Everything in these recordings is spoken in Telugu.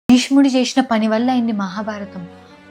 భీష్ముడు చేసిన పని వల్ల అయింది మహాభారతం.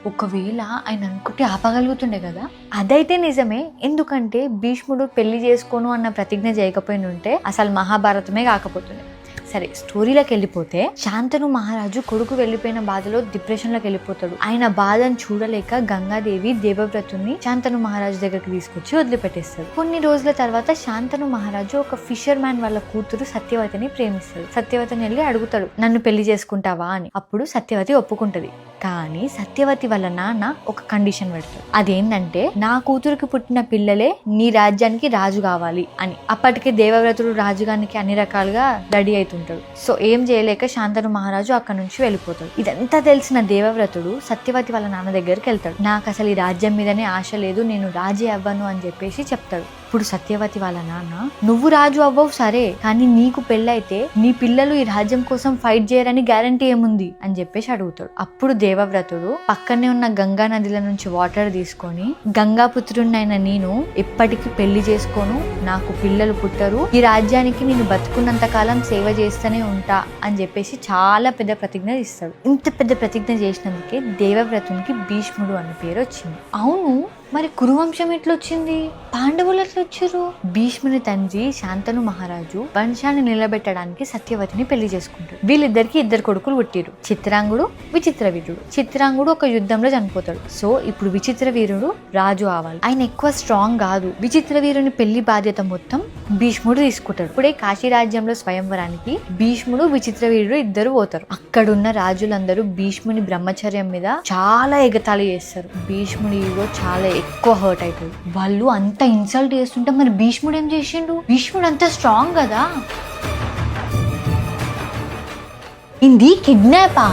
ఒకవేళ ఆయన అనుకుంటే ఆపగలుగుతుండే కదా. అదైతే నిజమే, ఎందుకంటే భీష్ముడు పెళ్లి చేసుకోను అన్న ప్రతిజ్ఞ చేయకపోయిన ఉంటే అసలు మహాభారతమే కాకపోతుండే. సరే, స్టోరీలోకి వెళ్ళిపోతే శాంతను మహారాజు కొడుకు వెళ్ళిపోయిన బాధలో డిప్రెషన్లోకి వెళ్ళిపోతాడు. ఆయన బాధను చూడలేక గంగాదేవి దేవవ్రతుని శాంతను మహారాజు దగ్గరికి తీసుకొచ్చి వదిలిపెట్టేస్తాడు. కొన్ని రోజుల తర్వాత శాంతను మహారాజు ఒక ఫిషర్ మ్యాన్ వాళ్ళ కూతురు సత్యవతిని ప్రేమిస్తాడు. సత్యవతిని వెళ్ళి అడుగుతాడు, నన్ను పెళ్లి చేసుకుంటావా అని. అప్పుడు సత్యవతి ఒప్పుకుంటది. కానీ సత్యవతి వాళ్ళ నాన్న ఒక కండిషన్ పెడతాడు. అదేంటంటే, నా కూతురికి పుట్టిన పిల్లలే నీ రాజ్యానికి రాజు కావాలి అని. అప్పటికి దేవవ్రతుడు రాజుగానికి అన్ని రకాలుగా రెడీ అవుతుంటాడు. సో ఏం చేయలేక శాంతను మహారాజు అక్కడ నుంచి వెళ్ళిపోతాడు. ఇదంతా తెలిసిన దేవవ్రతుడు సత్యవతి వాళ్ళ నాన్న దగ్గరికి వెళ్తాడు. నాకు అసలు ఈ రాజ్యం మీదనే ఆశ లేదు, నేను రాజే అవ్వను అని చెప్పేసి చెప్తాడు. ఇప్పుడు సత్యవతి వాళ్ళ నాన్న, నువ్వు రాజు అవ్వవు సరే, కానీ నీకు పెళ్ళైతే నీ పిల్లలు ఈ రాజ్యం కోసం ఫైట్ చేయరని గ్యారంటీ ఏముంది అని చెప్పేసి అడుగుతాడు. అప్పుడు దేవవ్రతుడు పక్కనే ఉన్న గంగా నదిల నుంచి వాటర్ తీసుకొని, గంగాపుత్రుడినైన నేను ఎప్పటికీ పెళ్లి చేసుకోను, నాకు పిల్లలు పుట్టరు, ఈ రాజ్యానికి నేను బతుకున్నంత కాలం సేవ చేస్తూనే ఉంటా అని చెప్పేసి చాలా పెద్ద ప్రతిజ్ఞ ఇస్తాడు. ఇంత పెద్ద ప్రతిజ్ఞ చేసినందుకే దేవవ్రతునికి భీష్ముడు అన్న పేరు వచ్చింది. అవును, మరి కురువంశం ఎట్లొచ్చింది? పాండవులు ఎట్లా వచ్చారు? భీష్ముని తండ్రి శాంతను మహారాజు వంశాన్ని నిలబెట్టడానికి సత్యవతిని పెళ్లి చేసుకుంటాడు. వీళ్ళిద్దరికి 2 కొడుకులు పుట్టిరు, చిత్రాంగుడు, విచిత్రవీరుడు. చిత్రాంగుడు ఒక యుద్ధంలో చనిపోతాడు. సో ఇప్పుడు విచిత్రవీరుడు రాజు అవ్వాలి. ఆయన ఎక్కువ స్ట్రాంగ్ కాదు. విచిత్రవీరుని పెళ్లి బాధ్యత మొత్తం భీష్ముడు తీసుకుంటాడు. ఇప్పుడే కాశీ రాజ్యంలో స్వయంవరానికి భీష్ముడు, విచిత్రవీరుడు ఇద్దరు పోతారు. అక్కడున్న రాజులందరూ భీష్ముని బ్రహ్మచర్యం మీద చాలా ఎగతాళి చేస్తారు. భీష్ముడి ఈగో చాలా ఎక్కువ హర్ట్ అవుతుంది. వాళ్ళు అంత ఇన్సల్ట్ చేస్తుంటే మరి భీష్ముడు ఏం చేసిండు? భీష్ముడు అంత స్ట్రాంగ్ కదా. ఇది కిడ్నాపా?